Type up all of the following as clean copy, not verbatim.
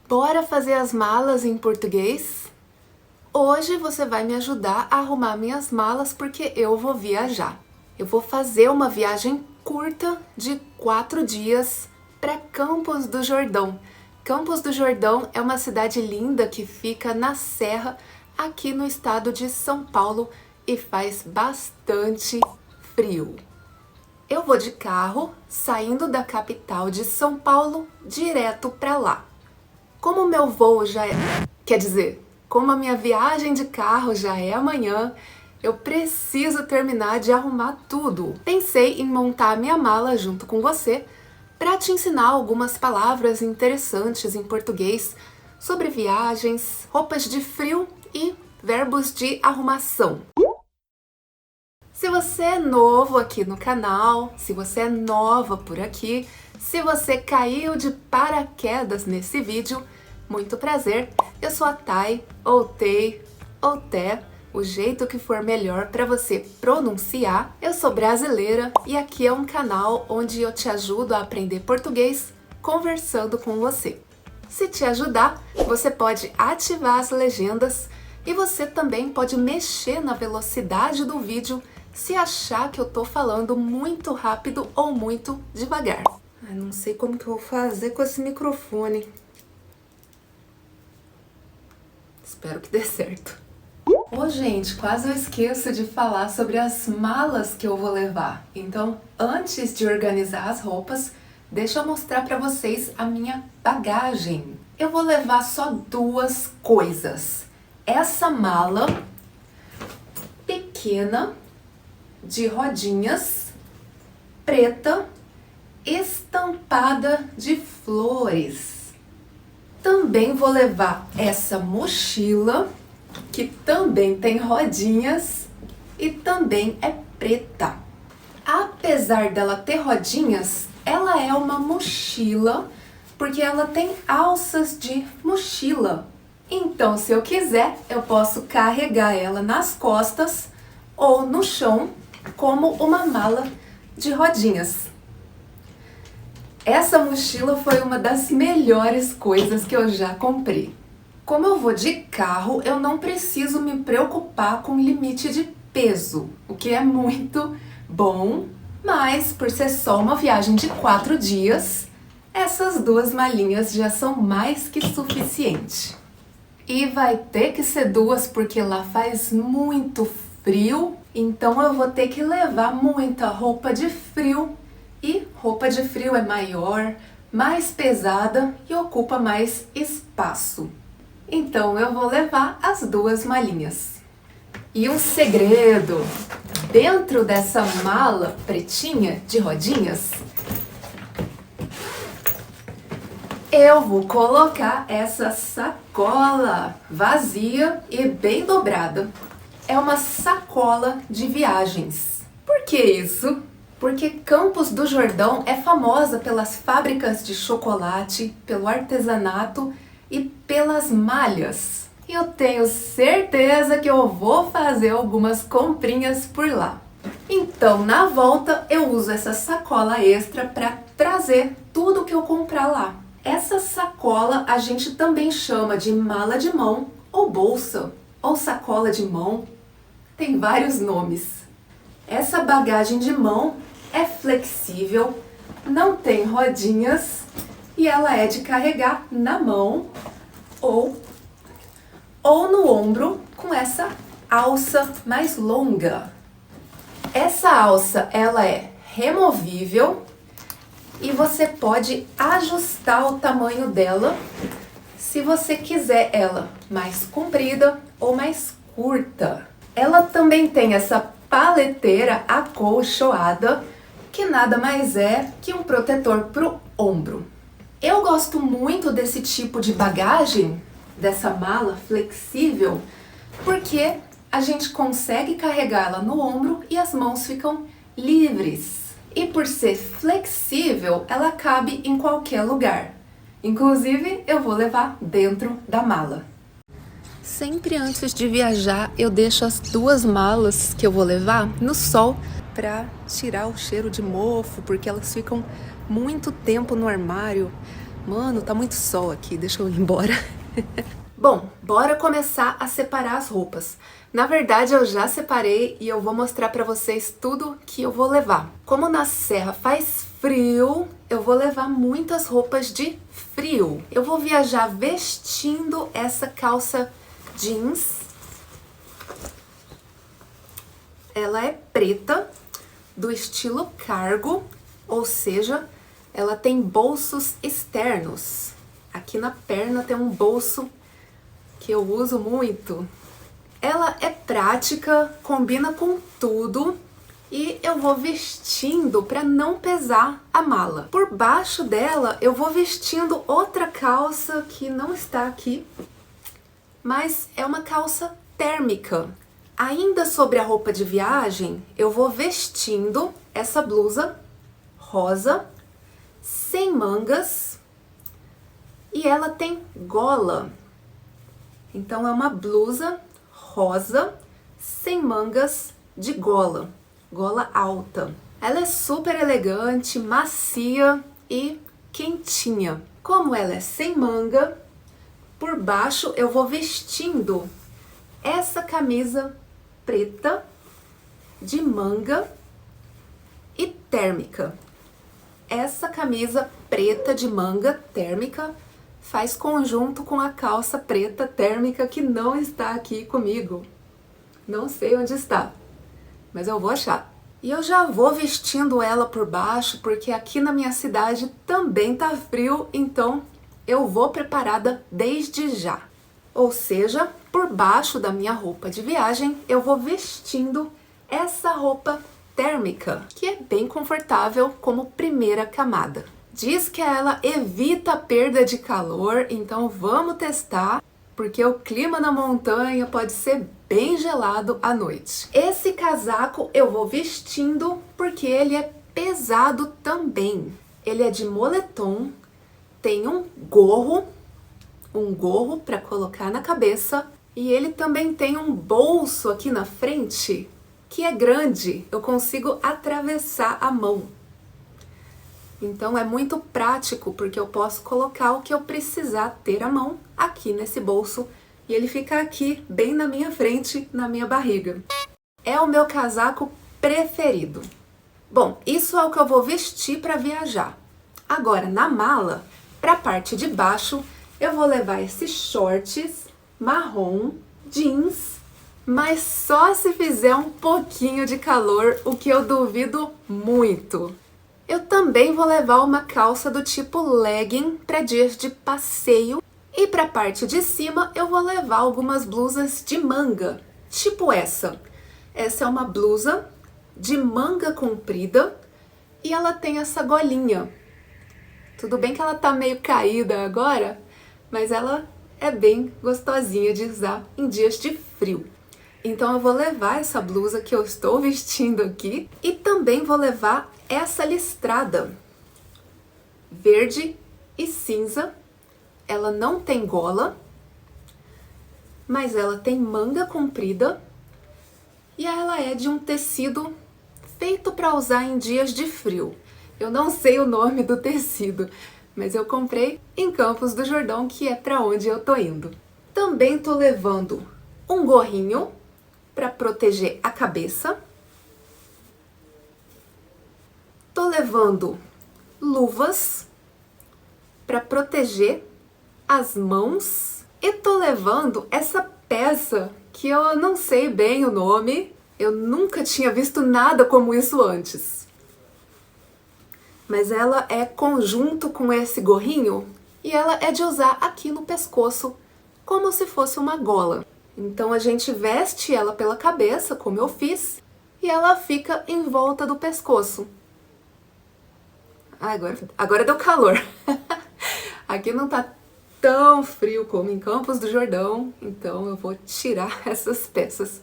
Bora fazer as malas em português? Hoje você vai me ajudar a arrumar minhas malas porque eu vou viajar. Eu vou fazer uma viagem curta de 4 dias para Campos do Jordão. Campos do Jordão é uma cidade linda que fica na Serra, aqui no estado de São Paulo, e faz bastante frio. Eu vou de carro, saindo da capital de São Paulo, direto para lá. Como o meu voo já é... como a minha viagem de carro já é amanhã, eu preciso terminar de arrumar tudo. Pensei em montar a minha mala junto com você para te ensinar algumas palavras interessantes em português sobre viagens, roupas de frio e verbos de arrumação. Se você é novo aqui no canal, se você é nova por aqui, se você caiu de paraquedas nesse vídeo, muito prazer, eu sou a Thay, ou Tei, ou Té, o jeito que for melhor para você pronunciar. Eu sou brasileira e aqui é um canal onde eu te ajudo a aprender português conversando com você. Se te ajudar, você pode ativar as legendas e você também pode mexer na velocidade do vídeo se achar que eu tô falando muito rápido ou muito devagar. Não sei como que eu vou fazer com esse microfone. Espero que dê certo. Ô, gente, quase eu esqueço de falar sobre as malas que eu vou levar. Então, antes de organizar as roupas, deixa eu mostrar pra vocês a minha bagagem. Eu vou levar só 2 coisas. Essa mala pequena, de rodinhas, preta, estampada de flores. Também vou levar essa mochila, que também tem rodinhas e também é preta. Apesar dela ter rodinhas, ela é uma mochila, porque ela tem alças de mochila. Então, se eu quiser, eu posso carregar ela nas costas ou no chão, como uma mala de rodinhas. Essa mochila foi uma das melhores coisas que eu já comprei. Como eu vou de carro, eu não preciso me preocupar com limite de peso, o que é muito bom, mas por ser só uma viagem de 4 dias, essas 2 malinhas já são mais que suficiente. E vai ter que ser 2 porque lá faz muito frio, então eu vou ter que levar muita roupa de frio. E roupa de frio é maior, mais pesada e ocupa mais espaço. Então eu vou levar as 2 malinhas. E um segredo! Dentro dessa mala pretinha de rodinhas, eu vou colocar essa sacola vazia e bem dobrada. É uma sacola de viagens. Por que isso? Porque Campos do Jordão é famosa pelas fábricas de chocolate, pelo artesanato e pelas malhas. E eu tenho certeza que eu vou fazer algumas comprinhas por lá. Então, na volta, eu uso essa sacola extra para trazer tudo que eu comprar lá. Essa sacola a gente também chama de mala de mão, ou bolsa, ou sacola de mão. Tem vários nomes. Essa bagagem de mão é flexível, não tem rodinhas e ela é de carregar na mão ou no ombro com essa alça mais longa. Essa alça ela é removível e você pode ajustar o tamanho dela se você quiser ela mais comprida ou mais curta. Ela também tem essa paleteira acolchoada, que nada mais é que um protetor pro ombro. Eu gosto muito desse tipo de bagagem, dessa mala flexível, porque a gente consegue carregar ela no ombro e as mãos ficam livres. E por ser flexível, ela cabe em qualquer lugar. Inclusive, eu vou levar dentro da mala. Sempre antes de viajar, eu deixo as 2 malas que eu vou levar no sol para tirar o cheiro de mofo, porque elas ficam muito tempo no armário. Mano, tá muito sol aqui, deixa eu ir embora. Bom, bora começar a separar as roupas. Na verdade, eu já separei e eu vou mostrar pra vocês tudo que eu vou levar. Como na serra faz frio, eu vou levar muitas roupas de frio. Eu vou viajar vestindo essa calça jeans. Ela é preta, do estilo cargo, ou seja, ela tem bolsos externos. Aqui na perna tem um bolso que eu uso muito. Ela é prática, combina com tudo e eu vou vestindo para não pesar a mala. Por baixo dela eu vou vestindo outra calça que não está aqui, mas é uma calça térmica. Ainda sobre a roupa de viagem, eu vou vestindo essa blusa rosa, sem mangas, e ela tem gola. Então é uma blusa rosa, sem mangas, de gola, gola alta. Ela é super elegante, macia e quentinha. Como ela é sem manga, por baixo eu vou vestindo essa camisa preta de manga e térmica. Essa camisa preta de manga térmica faz conjunto com a calça preta térmica que não está aqui comigo. Não sei onde está, mas eu vou achar. E eu já vou vestindo ela por baixo, porque aqui na minha cidade também tá frio, então eu vou preparada desde já. Ou seja, por baixo da minha roupa de viagem, eu vou vestindo essa roupa térmica, que é bem confortável como primeira camada. Diz que ela evita a perda de calor, então vamos testar, porque o clima na montanha pode ser bem gelado à noite. Esse casaco eu vou vestindo porque ele é pesado também. Ele é de moletom, tem um gorro para colocar na cabeça e ele também tem um bolso aqui na frente que é grande, eu consigo atravessar a mão. Então é muito prático porque eu posso colocar o que eu precisar ter à mão aqui nesse bolso e ele fica aqui bem na minha frente, na minha barriga. É o meu casaco preferido. Bom, isso é o que eu vou vestir para viajar. Agora, na mala, para a parte de baixo, eu vou levar esses shorts marrom, jeans, mas só se fizer um pouquinho de calor, o que eu duvido muito. Eu também vou levar uma calça do tipo legging para dias de passeio e para a parte de cima eu vou levar algumas blusas de manga, tipo essa. Essa é uma blusa de manga comprida e ela tem essa golinha. Tudo bem que ela tá meio caída agora, mas ela é bem gostosinha de usar em dias de frio. Então eu vou levar essa blusa que eu estou vestindo aqui e também vou levar essa listrada verde e cinza. Ela não tem gola, mas ela tem manga comprida e ela é de um tecido feito para usar em dias de frio. Eu não sei o nome do tecido, mas eu comprei em Campos do Jordão, que é para onde eu tô indo. Também tô levando um gorrinho para proteger a cabeça. Tô levando luvas para proteger as mãos e tô levando essa peça que eu não sei bem o nome, eu nunca tinha visto nada como isso antes. Mas ela é conjunto com esse gorrinho e ela é de usar aqui no pescoço, como se fosse uma gola. Então a gente veste ela pela cabeça, como eu fiz, e ela fica em volta do pescoço. Agora deu calor. Aqui não tá tão frio como em Campos do Jordão, então eu vou tirar essas peças,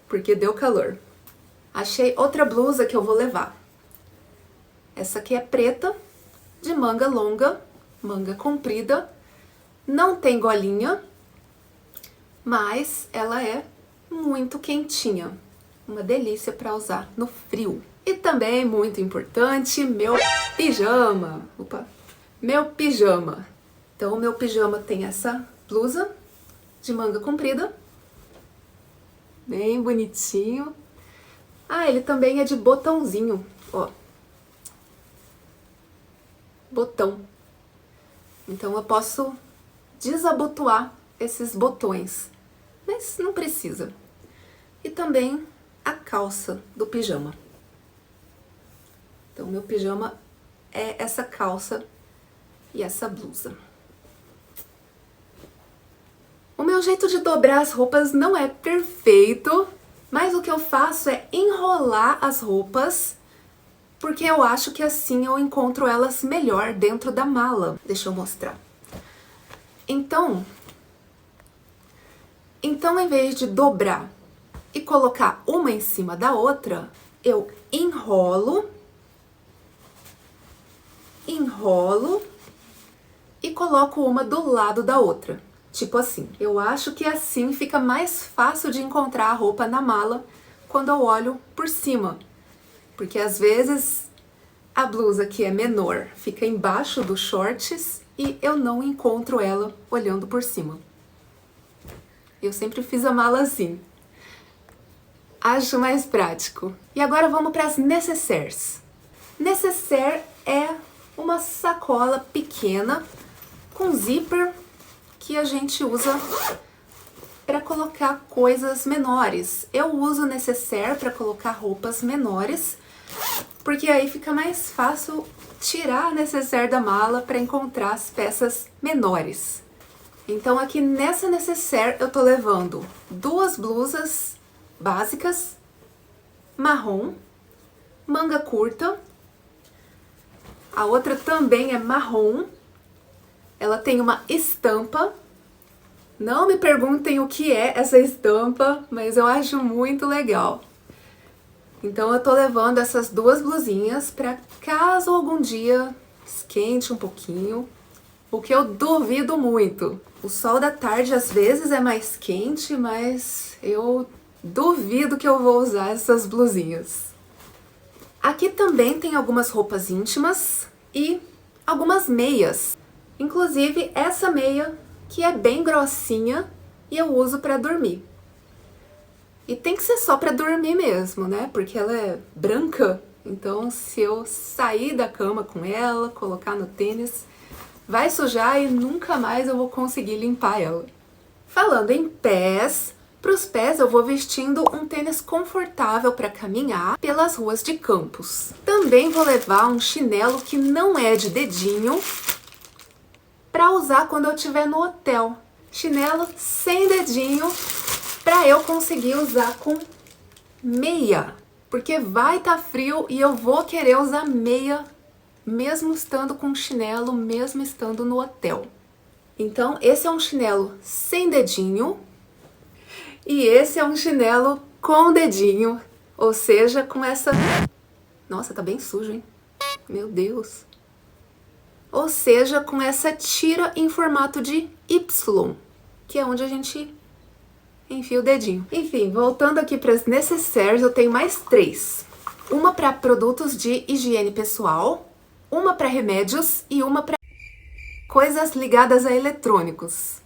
porque deu calor. Achei outra blusa que eu vou levar. Essa aqui é preta, de manga longa, manga comprida, não tem golinha, mas ela é muito quentinha, uma delícia para usar no frio. E também, muito importante, meu pijama. Meu pijama. Então, o meu pijama tem essa blusa de manga comprida, bem bonitinho. Ah, ele também é de botãozinho, ó. Botão. Então eu posso desabotoar esses botões, mas não precisa. E também a calça do pijama. Então meu pijama é essa calça e essa blusa. O meu jeito de dobrar as roupas não é perfeito, mas o que eu faço é enrolar as roupas, porque eu acho que assim eu encontro elas melhor dentro da mala. Deixa eu mostrar. Então, em vez de dobrar e colocar uma em cima da outra, eu enrolo e coloco uma do lado da outra. Tipo assim. Eu acho que assim fica mais fácil de encontrar a roupa na mala quando eu olho por cima. Porque às vezes a blusa que é menor fica embaixo dos shorts e eu não encontro ela olhando por cima. Eu sempre fiz a mala assim. Acho mais prático. E agora vamos para as nécessaires. Nécessaire é uma sacola pequena com zíper que a gente usa para colocar coisas menores. Eu uso nécessaire para colocar roupas menores, porque aí fica mais fácil tirar a nécessaire da mala para encontrar as peças menores. Então aqui nessa nécessaire eu tô levando 2 blusas básicas, marrom, manga curta. A outra também é marrom. Ela tem uma estampa. Não me perguntem o que é essa estampa, mas eu acho muito legal. Então eu tô levando essas 2 blusinhas para caso algum dia esquente um pouquinho, o que eu duvido muito. O sol da tarde às vezes é mais quente, mas eu duvido que eu vou usar essas blusinhas. Aqui também tem algumas roupas íntimas e algumas meias. Inclusive essa meia que é bem grossinha e eu uso para dormir. E tem que ser só para dormir mesmo, né? Porque ela é branca, então se eu sair da cama com ela, colocar no tênis, vai sujar e nunca mais eu vou conseguir limpar ela. Falando em pés, para os pés eu vou vestindo um tênis confortável para caminhar pelas ruas de Campos. Também vou levar um chinelo que não é de dedinho, para usar quando eu estiver no hotel. Chinelo sem dedinho para eu conseguir usar com meia, porque vai estar frio e eu vou querer usar meia mesmo estando com chinelo, mesmo estando no hotel. Então esse é um chinelo sem dedinho e esse é um chinelo com dedinho, ou seja, com essa... Nossa, tá bem sujo, hein? Meu Deus! Ou seja, com essa tira em formato de Y, que é onde a gente enfia o dedinho. Enfim, voltando aqui para as nécessaires, eu tenho mais 3. Uma para produtos de higiene pessoal, uma para remédios e uma para coisas ligadas a eletrônicos.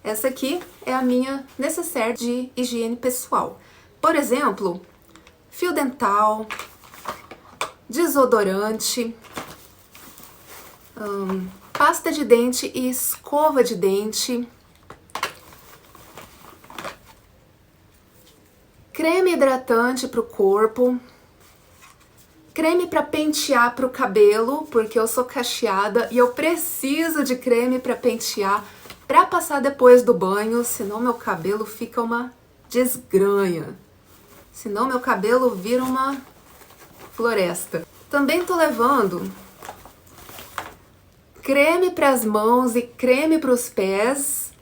Essa aqui é a minha nécessaire de higiene pessoal. Por exemplo, fio dental, desodorante, pasta de dente e escova de dente, creme hidratante para o corpo, creme para pentear para o cabelo, porque eu sou cacheada e eu preciso de creme para pentear, para passar depois do banho, senão meu cabelo fica uma desgranha. Senão meu cabelo vira uma floresta. Também tô levando creme para as mãos e creme para os pés.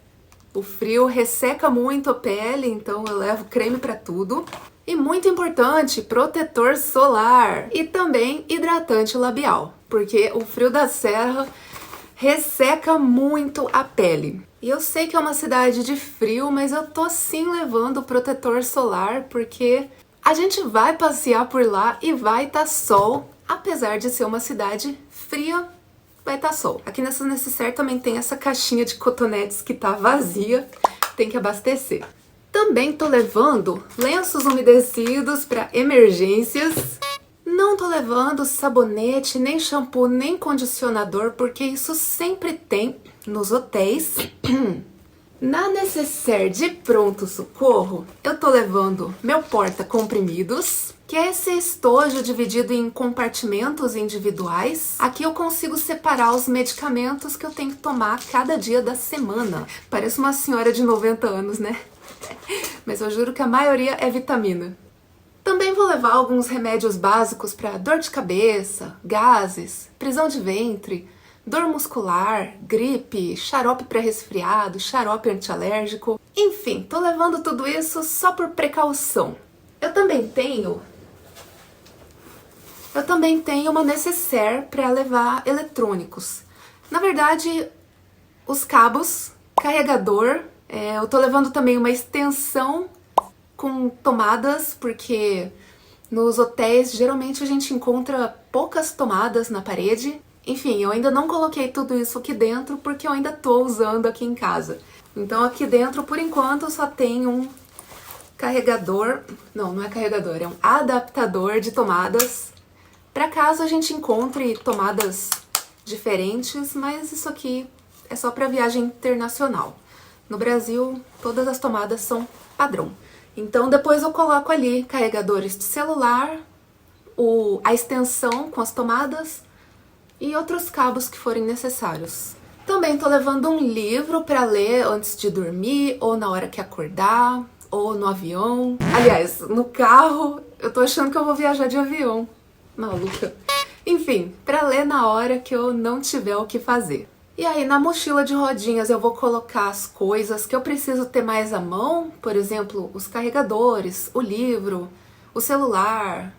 O frio resseca muito a pele, então eu levo creme para tudo. E muito importante, protetor solar e também hidratante labial, porque o frio da serra resseca muito a pele. E eu sei que é uma cidade de frio, mas eu tô sim levando protetor solar, porque a gente vai passear por lá e vai estar sol, apesar de ser uma cidade fria, vai estar sol. Aqui nessa necessaire também tem essa caixinha de cotonetes que tá vazia, tem que abastecer. Também tô levando lenços umedecidos para emergências. Não tô levando sabonete, nem shampoo, nem condicionador, porque isso sempre tem nos hotéis. Na necessaire de pronto-socorro, eu tô levando meu porta-comprimidos, que é esse estojo dividido em compartimentos individuais. Aqui eu consigo separar os medicamentos que eu tenho que tomar cada dia da semana. Parece uma senhora de 90 anos, né? Mas eu juro que a maioria é vitamina. Também vou levar alguns remédios básicos para dor de cabeça, gases, prisão de ventre, dor muscular, gripe, xarope para resfriado, xarope antialérgico. Enfim, tô levando tudo isso só por precaução. Eu também tenho uma necessaire para levar eletrônicos. Na verdade, os cabos, carregador. Eu tô levando também uma extensão com tomadas, porque nos hotéis geralmente a gente encontra poucas tomadas na parede. Enfim, eu ainda não coloquei tudo isso aqui dentro porque eu ainda tô usando aqui em casa. Então aqui dentro, por enquanto, só tem um carregador, não é carregador, é um adaptador de tomadas, para caso a gente encontre tomadas diferentes, mas isso aqui é só para viagem internacional. No Brasil, todas as tomadas são padrão. Então depois eu coloco ali carregadores de celular, a extensão com as tomadas e outros cabos que forem necessários. Também tô levando um livro para ler antes de dormir, ou na hora que acordar, ou no avião. Aliás, no carro, eu tô achando que eu vou viajar de avião. Maluca. Enfim, para ler na hora que eu não tiver o que fazer. E aí, na mochila de rodinhas, eu vou colocar as coisas que eu preciso ter mais à mão, por exemplo, os carregadores, o livro, o celular,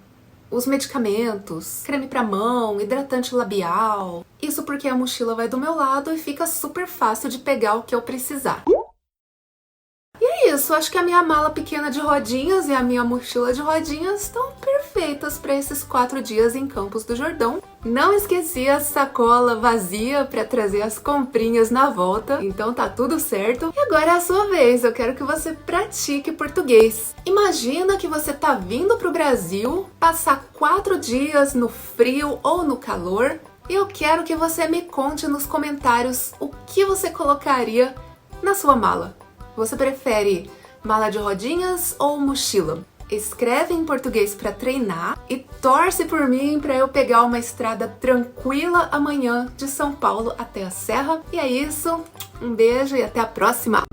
os medicamentos, creme pra mão, hidratante labial. Isso porque a mochila vai do meu lado e fica super fácil de pegar o que eu precisar. E é isso, acho que a minha mala pequena de rodinhas e a minha mochila de rodinhas estão perfeitas para esses 4 dias em Campos do Jordão. Não esqueci a sacola vazia para trazer as comprinhas na volta, então tá tudo certo. E agora é a sua vez, eu quero que você pratique português. Imagina que você tá vindo pro Brasil, passar 4 dias no frio ou no calor, e eu quero que você me conte nos comentários o que você colocaria na sua mala. Você prefere mala de rodinhas ou mochila? Escreve em português para treinar e torce por mim para eu pegar uma estrada tranquila amanhã de São Paulo até a Serra. E é isso, um beijo e até a próxima!